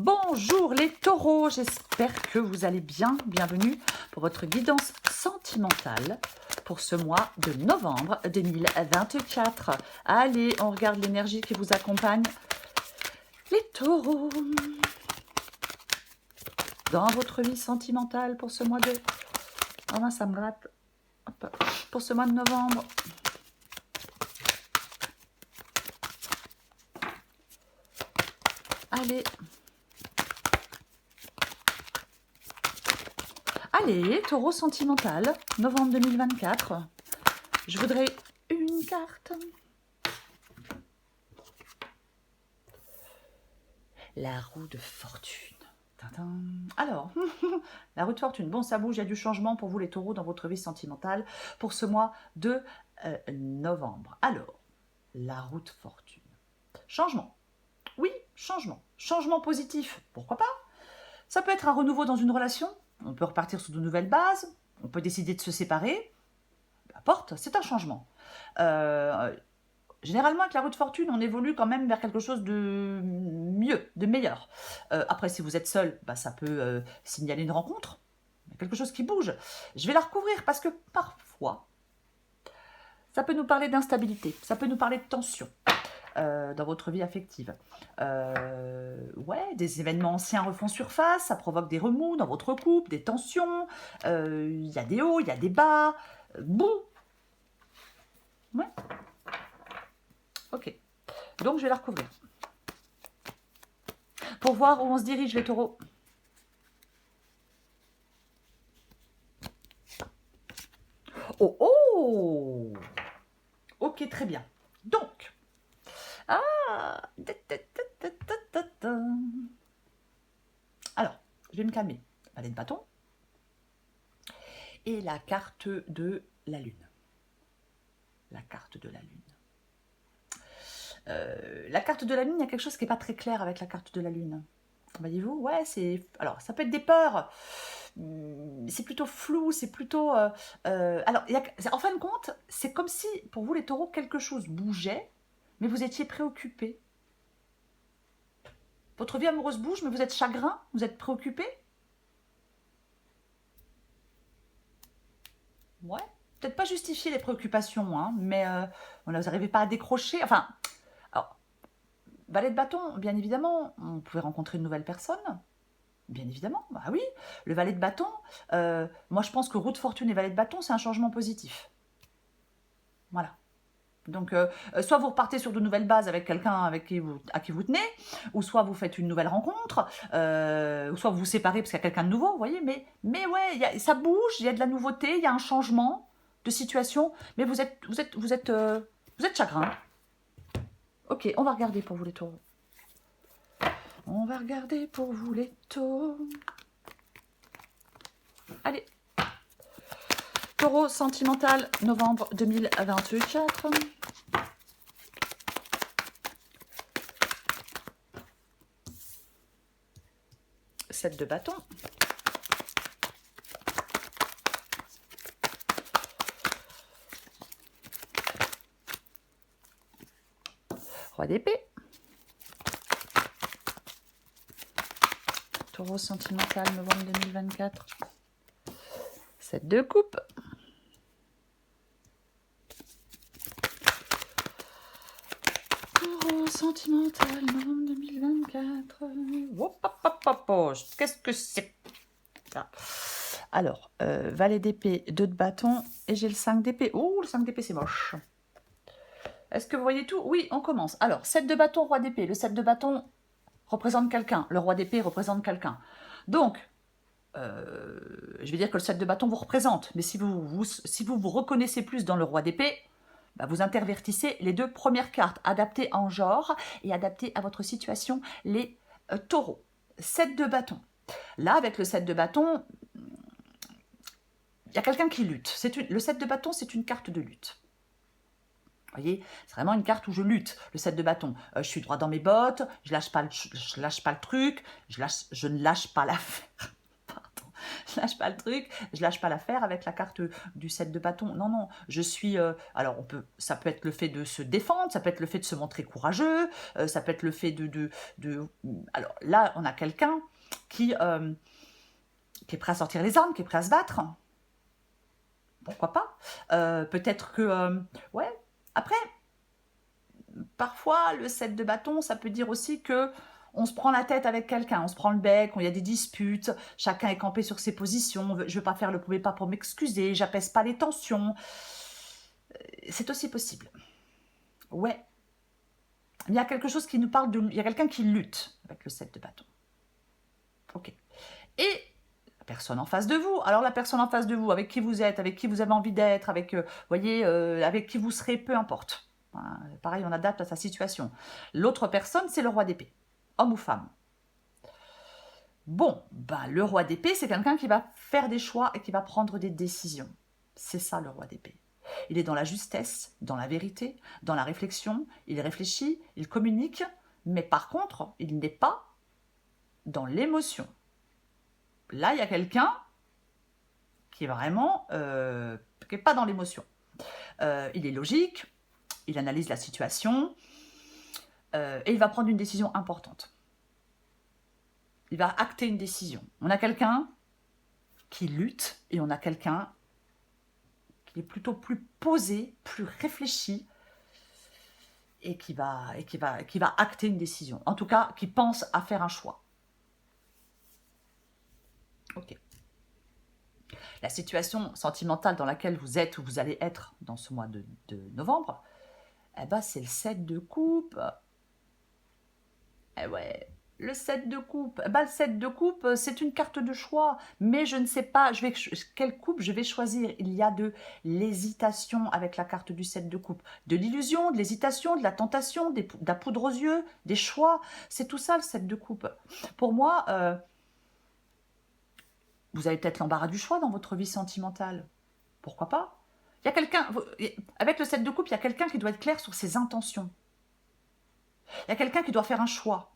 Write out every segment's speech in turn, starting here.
Bonjour les taureaux, j'espère que vous allez bien. Bienvenue pour votre guidance sentimentale pour ce mois de novembre 2024. Allez, on regarde l'énergie qui vous accompagne. Les taureaux, dans votre vie sentimentale pour ce mois de... Oh mince, ça me gratte. Hop. Pour ce mois de novembre. Allez. Allez, taureau sentimental, novembre 2024. Je voudrais une carte. La roue de fortune. Tintin. Alors, la roue de fortune. Bon, ça bouge, il y a du changement pour vous les taureaux dans votre vie sentimentale pour ce mois de novembre. Alors, la roue de fortune. Changement. Oui, changement. Changement positif. Pourquoi pas? Ça peut être un renouveau dans une relation. On peut repartir sur de nouvelles bases. On peut décider de se séparer. Peu importe, c'est un changement. Généralement, avec la roue de fortune, on évolue quand même vers quelque chose de mieux, de meilleur. Après, si vous êtes seul, bah, ça peut signaler une rencontre. Quelque chose qui bouge. Je vais la recouvrir parce que parfois, ça peut nous parler d'instabilité. Ça peut nous parler de tension. Dans votre vie affective. Ouais, des événements anciens refont surface, ça provoque des remous dans votre couple, des tensions, il y a des hauts, il y a des bas, bon. Ouais. Ok. Donc, je vais la recouvrir. Pour voir où on se dirige, les taureaux. Oh, oh! Ok, très bien. Donc, alors, je vais me calmer. Valet de bâton. Et la carte de la lune. La carte de la lune. La carte de la lune, il y a quelque chose qui n'est pas très clair avec la carte de la lune. Voyez-vous, ouais, c'est... Alors, ça peut être des peurs. C'est plutôt flou, c'est plutôt... alors, en fin de compte, c'est comme si, pour vous les taureaux, quelque chose bougeait, mais vous étiez préoccupé. Votre vie amoureuse bouge, mais vous êtes chagrin, vous êtes préoccupé. Ouais, peut-être pas justifier les préoccupations, hein, mais vous n'arrivez pas à décrocher. Enfin, alors, valet de bâton, bien évidemment, on pouvait rencontrer une nouvelle personne. Bien évidemment, bah oui. Le valet de bâton, moi je pense que roue de fortune et valet de bâton, c'est un changement positif. Voilà. Donc, soit vous repartez sur de nouvelles bases avec quelqu'un à qui vous tenez, ou soit vous faites une nouvelle rencontre, ou soit vous vous séparez parce qu'il y a quelqu'un de nouveau, vous voyez. Mais ouais, ça bouge, il y a de la nouveauté, il y a un changement de situation, mais vous êtes chagrin. Ok, on va regarder pour vous les taureaux. On va regarder pour vous les taureaux. Allez. Taureau sentimental, novembre 2024. Sept de bâton. Roi d'épée. Taureau sentimental, novembre 2024. 7 de coupe. Taureau sentimental, novembre 2024. Qu'est-ce que c'est ça? Alors, valet d'épée, 2 de bâton, et j'ai le 5 d'épée. Oh, le 5 d'épée, c'est moche. Est-ce que vous voyez tout? Oui, on commence. Alors, 7 de bâton, roi d'épée. Le 7 de bâton représente quelqu'un. Le roi d'épée représente quelqu'un. Donc, je vais dire que le 7 de bâton vous représente. Mais si vous reconnaissez plus dans le roi d'épée, bah vous intervertissez les deux premières cartes, adaptées en genre et adaptées à votre situation, les taureaux. 7 de bâton. Là, avec le 7 de bâton, il y a quelqu'un qui lutte. Le 7 de bâton, c'est une carte de lutte. Vous voyez, c'est vraiment une carte où je lutte, le 7 de bâton. Je suis droit dans mes bottes, je lâche pas le truc, je ne lâche pas l'affaire. Pardon. je lâche pas le truc, je lâche pas l'affaire avec la carte du 7 de bâton. Non, non, je suis... alors, ça peut être le fait de se défendre, ça peut être le fait de se montrer courageux, ça peut être le fait de... Alors là, on a quelqu'un qui est prêt à sortir les armes, qui est prêt à se battre. Pourquoi pas? Peut-être que... ouais, après, parfois, le 7 de bâton, ça peut dire aussi que on se prend la tête avec quelqu'un, on se prend le bec, il y a des disputes, chacun est campé sur ses positions, je ne veux pas faire le premier pas pour m'excuser, j'apaise pas les tensions. C'est aussi possible. Ouais. Il y a quelque chose qui nous parle de... Il y a quelqu'un qui lutte avec le 7 de bâton. Ok. Et la personne en face de vous, alors la personne en face de vous, avec qui vous êtes, avec qui vous avez envie d'être, avec, voyez, avec qui vous serez, peu importe. Hein, pareil, on adapte à sa situation. L'autre personne, c'est le roi d'épée, homme ou femme. Bon, ben, le roi d'épée, c'est quelqu'un qui va faire des choix et qui va prendre des décisions. C'est ça le roi d'épée. Il est dans la justesse, dans la vérité, dans la réflexion, il réfléchit, il communique, mais par contre, il n'est pas dans l'émotion. Là, il y a quelqu'un qui est vraiment qui n'est pas dans l'émotion. Il est logique, il analyse la situation et il va prendre une décision importante. Il va acter une décision. On a quelqu'un qui lutte et on a quelqu'un qui est plutôt plus posé, plus réfléchi et qui va acter une décision. En tout cas, qui pense à faire un choix. Ok. La situation sentimentale dans laquelle vous êtes ou vous allez être dans ce mois de novembre, eh ben, c'est le 7 de coupe. Eh ouais, le 7 de coupe. Bah, le 7 de coupe, c'est une carte de choix. Mais je ne sais pas quelle coupe je vais choisir. Il y a de l'hésitation avec la carte du 7 de coupe. De l'illusion, de l'hésitation, de la tentation, de la poudre aux yeux, des choix. C'est tout ça le 7 de coupe. Pour moi, vous avez peut-être l'embarras du choix dans votre vie sentimentale. Pourquoi pas? Il y a quelqu'un, avec le 7 de coupe, il y a quelqu'un qui doit être clair sur ses intentions. Il y a quelqu'un qui doit faire un choix.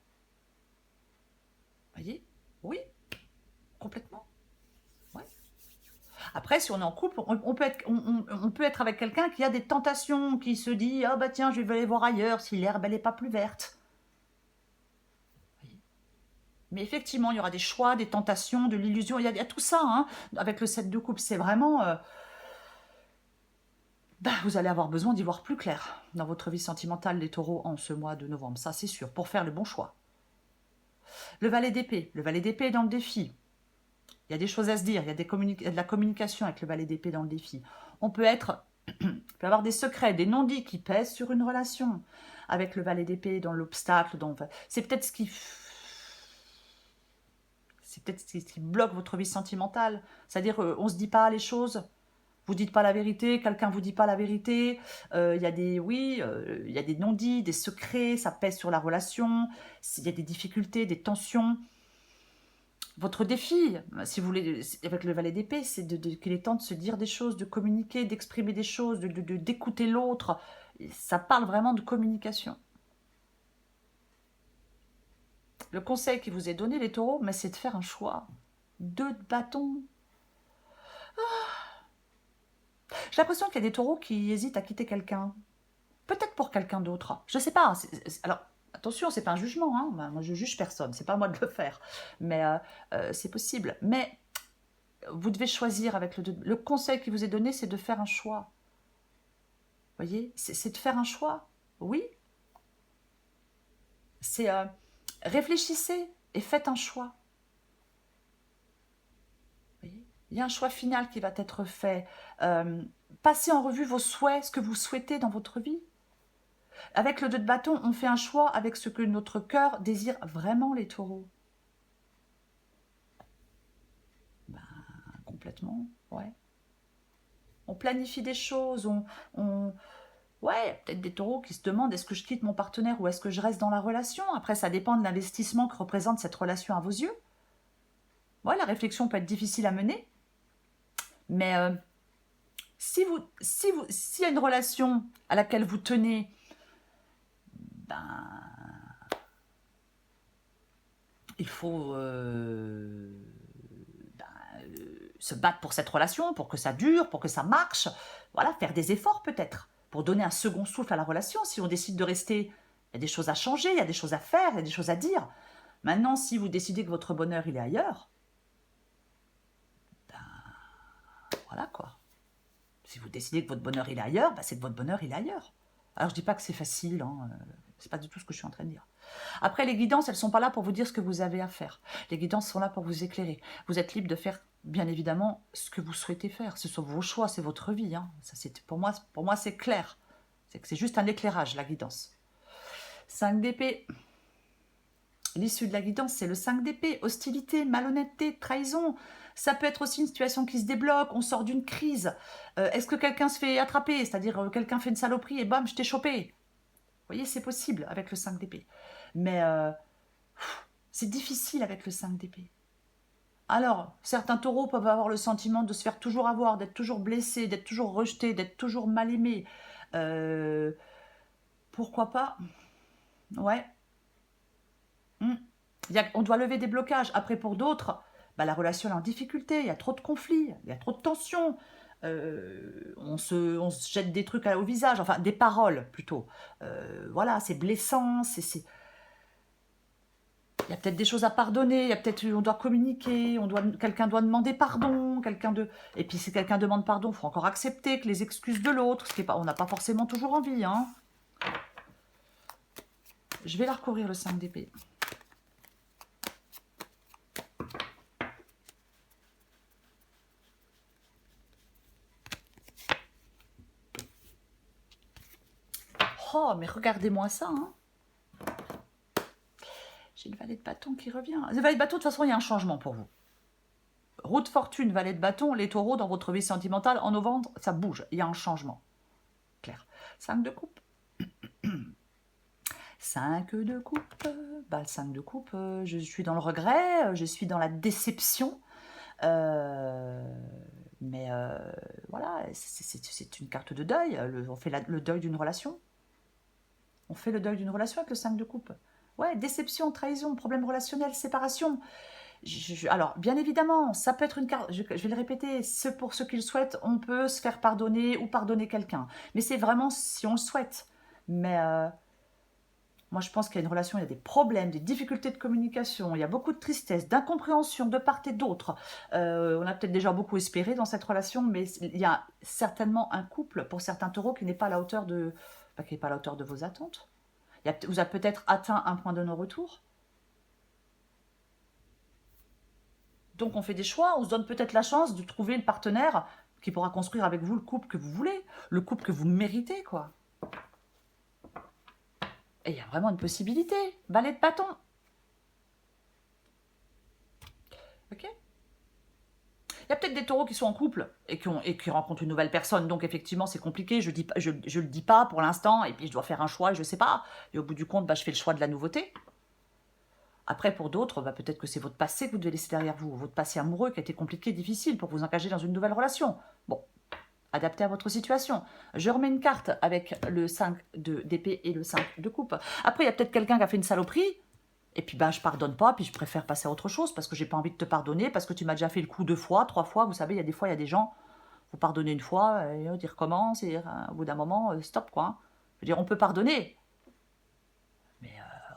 Vous voyez? Oui, complètement. Ouais. Après, si on est en couple, on peut être avec quelqu'un qui a des tentations, qui se dit ah bah tiens, je vais aller voir ailleurs si l'herbe elle n'est pas plus verte. Mais effectivement, il y aura des choix, des tentations, de l'illusion. Il y a tout ça hein, avec le 7 de coupe. C'est vraiment. Vous allez avoir besoin d'y voir plus clair dans votre vie sentimentale, les taureaux, en ce mois de novembre. Ça, c'est sûr, pour faire le bon choix. Le valet d'épée. Le valet d'épée est dans le défi. Il y a des choses à se dire, il y a de la communication avec le valet d'épée dans le défi. On peut avoir des secrets, des non-dits qui pèsent sur une relation avec le valet d'épée dans l'obstacle. C'est peut-être ce qui bloque votre vie sentimentale. C'est-à-dire, on ne se dit pas les choses. Vous dites pas la vérité, quelqu'un vous dit pas la vérité. Il y a des non-dits, des secrets, ça pèse sur la relation. Il y a des difficultés, des tensions. Votre défi, si vous voulez, avec le valet d'épée, c'est qu'il est temps de se dire des choses, de communiquer, d'exprimer des choses, d'écouter l'autre. Ça parle vraiment de communication. Le conseil qui vous est donné, les taureaux, mais c'est de faire un choix. 2 de bâton. J'ai l'impression qu'il y a des taureaux qui hésitent à quitter quelqu'un. Peut-être pour quelqu'un d'autre. Je ne sais pas. Alors, attention, c'est pas un jugement. Hein. Moi, je juge personne. C'est pas à moi de le faire. Mais c'est possible. Mais vous devez choisir avec le conseil qui vous est donné, c'est de faire un choix. Vous voyez, c'est de faire un choix. Oui. C'est réfléchissez et faites un choix. Vous voyez, il y a un choix final qui va être fait. Passez en revue vos souhaits, ce que vous souhaitez dans votre vie. Avec le 2 de bâton, on fait un choix avec ce que notre cœur désire vraiment, les taureaux. Complètement, ouais. On planifie des choses, ouais, peut-être des taureaux qui se demandent est-ce que je quitte mon partenaire ou est-ce que je reste dans la relation. Après, ça dépend de l'investissement que représente cette relation à vos yeux. Ouais, la réflexion peut être difficile à mener, mais s'il y a une relation à laquelle vous tenez, il faut se battre pour cette relation, pour que ça dure, pour que ça marche. Voilà, faire des efforts peut-être, pour donner un second souffle à la relation. Si on décide de rester, il y a des choses à changer, il y a des choses à faire, il y a des choses à dire. Maintenant, si vous décidez que votre bonheur, il est ailleurs, voilà quoi. Si vous décidez que votre bonheur, il est ailleurs, c'est que votre bonheur, il est ailleurs. Alors, je dis pas que c'est facile, hein, c'est pas du tout ce que je suis en train de dire. Après, les guidances, elles sont pas là pour vous dire ce que vous avez à faire. Les guidances sont là pour vous éclairer. Vous êtes libre de faire, bien évidemment, ce que vous souhaitez faire. Ce sont vos choix, c'est votre vie. Hein. Ça, pour moi c'est clair. C'est juste un éclairage, la guidance. 5 d'épée. L'issue de la guidance, c'est le 5 d'épée. Hostilité, malhonnêteté, trahison. Ça peut être aussi une situation qui se débloque, on sort d'une crise. Est-ce que quelqu'un se fait attraper? C'est-à-dire, quelqu'un fait une saloperie et bam, je t'ai chopé. Vous voyez, c'est possible avec le 5 d'épée. Mais c'est difficile avec le 5 d'épée. Alors, certains taureaux peuvent avoir le sentiment de se faire toujours avoir, d'être toujours blessés, d'être toujours rejetés, d'être toujours mal aimés. Pourquoi pas? Ouais. On doit lever des blocages. Après, pour d'autres, la relation est en difficulté, il y a trop de conflits, il y a trop de tensions. On se jette des trucs au visage, enfin des paroles plutôt. Voilà, c'est blessant, il y a peut-être des choses à pardonner, il y a peut-être on doit communiquer, quelqu'un doit demander pardon, et puis si quelqu'un demande pardon, il faut encore accepter que les excuses de l'autre, on n'a pas forcément toujours envie. Hein. Je vais la recourir le 5 d'épée. Oh, mais regardez-moi ça, hein. J'ai le valet de bâton qui revient. Le valet de bâton, de toute façon, il y a un changement pour vous. Roue de fortune, valet de bâton, les taureaux dans votre vie sentimentale, en novembre, ça bouge. Il y a un changement. Clair. 5 de coupe. 5 de coupe. Le 5 de coupe, je suis dans le regret, je suis dans la déception. Mais voilà, c'est une carte de deuil. On fait le deuil d'une relation. On fait le deuil d'une relation avec le 5 de coupe. Ouais, déception, trahison, problème relationnel, séparation. Alors, bien évidemment, ça peut être une carte, je vais le répéter, pour ceux qui le souhaitent, on peut se faire pardonner ou pardonner quelqu'un. Mais c'est vraiment si on le souhaite. Mais moi, je pense qu'il y a une relation, il y a des problèmes, des difficultés de communication, il y a beaucoup de tristesse, d'incompréhension de part et d'autre. On a peut-être déjà beaucoup espéré dans cette relation, mais il y a certainement un couple, pour certains taureaux, qui n'est pas à la hauteur de vos attentes. Vous avez peut-être atteint un point de non-retour. Donc on fait des choix, on se donne peut-être la chance de trouver le partenaire qui pourra construire avec vous le couple que vous voulez, le couple que vous méritez, quoi. Et il y a vraiment une possibilité. Valet de bâton. Ok. Il y a peut-être des taureaux qui sont en couple et qui rencontrent une nouvelle personne. Donc effectivement, c'est compliqué. Je le dis pas pour l'instant. Et puis je dois faire un choix et je sais pas. Et au bout du compte, je fais le choix de la nouveauté. Après, pour d'autres, peut-être que c'est votre passé que vous devez laisser derrière vous. Votre passé amoureux qui a été compliqué, difficile pour vous engager dans une nouvelle relation. Bon, adapté à votre situation. Je remets une carte avec le 5 d'épée et le 5 de coupe. Après, il y a peut-être quelqu'un qui a fait une saloperie. Et puis, je pardonne pas, puis je préfère passer à autre chose parce que j'ai pas envie de te pardonner, parce que tu m'as déjà fait le coup 2 fois, 3 fois. Vous savez, il y a des gens, vous pardonnez une fois, et ils recommencent, et au bout d'un moment, stop, quoi. Hein. Je veux dire, on peut pardonner, mais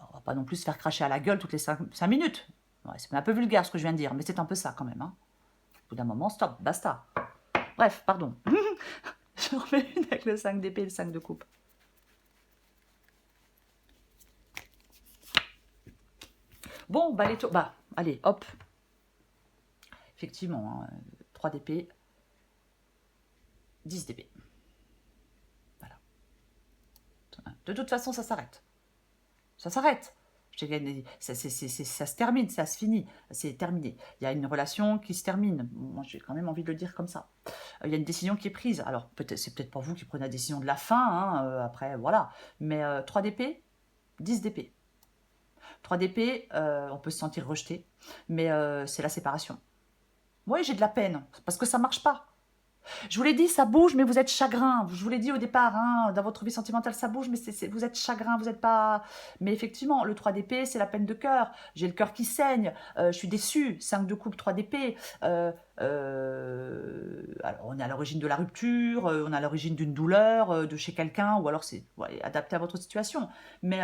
on va pas non plus se faire cracher à la gueule toutes les 5 minutes. Ouais, c'est un peu vulgaire ce que je viens de dire, mais c'est un peu ça quand même. Hein. Au bout d'un moment, stop, basta. Bref, pardon. Je remets une avec le 5 d'épée et le 5 de coupe. Bon, allez, hop. Effectivement, hein, 3 d'épée, 10 d'épée. Voilà. De toute façon, ça s'arrête. Ça s'arrête. Ça se termine, ça se finit. C'est terminé. Il y a une relation qui se termine. Moi, j'ai quand même envie de le dire comme ça. Il y a une décision qui est prise. Alors, c'est peut-être pas vous qui prenez la décision de la fin. Hein, après, voilà. Mais 3 d'épée, 10 d'épée. 3 d'épée, on peut se sentir rejeté. Mais c'est la séparation. Oui, j'ai de la peine. Parce que ça marche pas. Je vous l'ai dit, ça bouge, mais vous êtes chagrin. Je vous l'ai dit au départ, hein, dans votre vie sentimentale, ça bouge, mais vous êtes chagrin, vous n'êtes pas... Mais effectivement, le 3 d'épée, c'est la peine de cœur. J'ai le cœur qui saigne, je suis déçue. 5 de coupe, 3 d'épée. Alors, on est à l'origine de la rupture, on est à l'origine d'une douleur de chez quelqu'un, ou alors c'est ouais, adapté à votre situation. Mais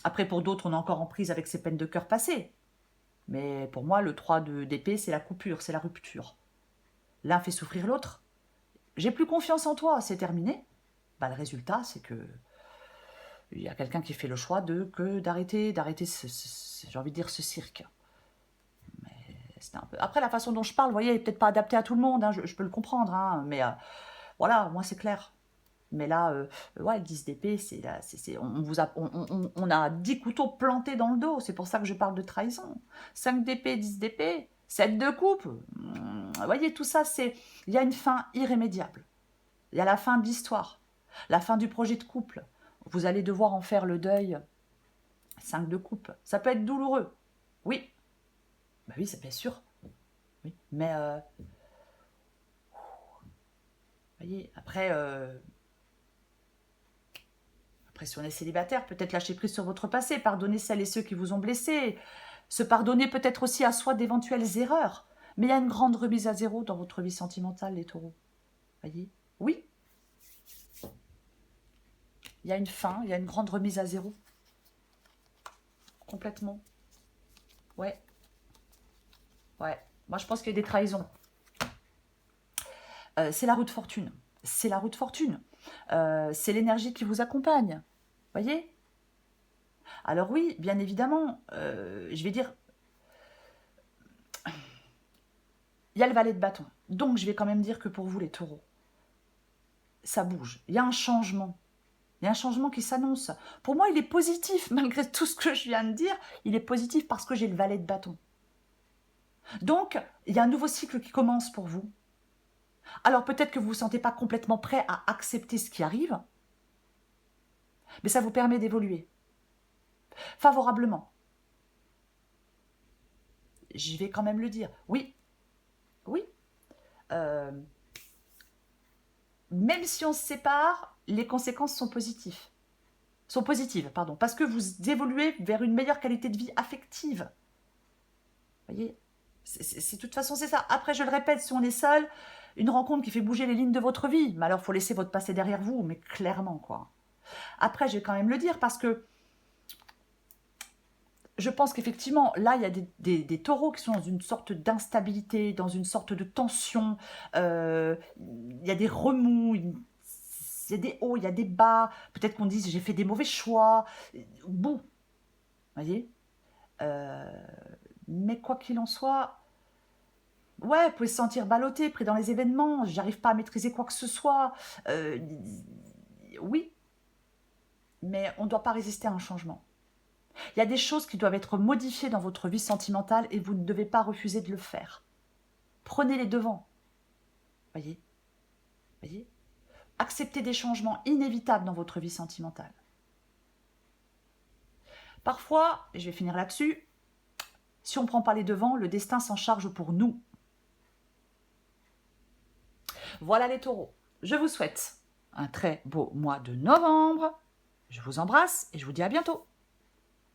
après, pour d'autres, on est encore en prise avec ces peines de cœur passées. Mais pour moi, le 3 d'épée, c'est la coupure, c'est la rupture. L'un fait souffrir l'autre. J'ai plus confiance en toi, c'est terminé. Bah, le résultat, c'est que il y a quelqu'un qui fait le choix d'arrêter j'ai envie de dire ce cirque. Un peu... Après, la façon dont je parle, vous voyez, elle n'est peut-être pas adaptée à tout le monde, hein, je peux le comprendre, hein, mais voilà, moi c'est clair. Mais là, ouais, le 10 d'épée, on a 10 couteaux plantés dans le dos, c'est pour ça que je parle de trahison. 5 d'épée, 10 d'épée, 7 de coupe. Vous voyez, tout ça, il y a une fin irrémédiable. Il y a la fin de l'histoire, la fin du projet de couple. Vous allez devoir en faire le deuil. 5 de coupe. Ça peut être douloureux. Oui. Bah oui, c'est bien sûr. Oui. Mais, voyez, après, si on est célibataire, peut-être lâcher prise sur votre passé, pardonner celles et ceux qui vous ont blessé, se pardonner peut-être aussi à soi d'éventuelles erreurs. Mais il y a une grande remise à zéro dans votre vie sentimentale, les taureaux. Voyez? Oui. Il y a une fin, il y a une grande remise à zéro. Complètement. Ouais. Ouais. Moi, je pense qu'il y a des trahisons. C'est la roue de fortune. C'est la roue de fortune. C'est l'énergie qui vous accompagne. Voyez? Alors oui, bien évidemment, je vais dire, il y a le valet de bâton. Donc, je vais quand même dire que pour vous, les taureaux, ça bouge. Il y a un changement. Il y a un changement qui s'annonce. Pour moi, il est positif, malgré tout ce que je viens de dire. Il est positif parce que j'ai le valet de bâton. Donc, il y a un nouveau cycle qui commence pour vous. Alors, peut-être que vous ne vous sentez pas complètement prêt à accepter ce qui arrive, mais ça vous permet d'évoluer favorablement. Je vais quand même le dire. Oui, oui. Même si on se sépare, les conséquences sont positives. Pardon, parce que vous évoluez vers une meilleure qualité de vie affective. Vous voyez, de toute façon, c'est ça. Après, je le répète, si on est seul, une rencontre qui fait bouger les lignes de votre vie, mais alors, il faut laisser votre passé derrière vous, mais clairement, quoi. Après, je vais quand même le dire, parce que je pense qu'effectivement, là, il y a des taureaux qui sont dans une sorte d'instabilité, dans une sorte de tension. Il y a des remous, il y a des hauts, il y a des bas. Peut-être qu'on dise j'ai fait des mauvais choix. Bon, vous voyez. Mais quoi qu'il en soit, ouais, vous pouvez se sentir ballotté, pris dans les événements. J'arrive pas à maîtriser quoi que ce soit. Oui, mais on ne doit pas résister à un changement. Il y a des choses qui doivent être modifiées dans votre vie sentimentale et vous ne devez pas refuser de le faire. Prenez les devants. Voyez? Voyez? Acceptez des changements inévitables dans votre vie sentimentale. Parfois, et je vais finir là-dessus, si on ne prend pas les devants, le destin s'en charge pour nous. Voilà les taureaux. Je vous souhaite un très beau mois de novembre. Je vous embrasse et je vous dis à bientôt.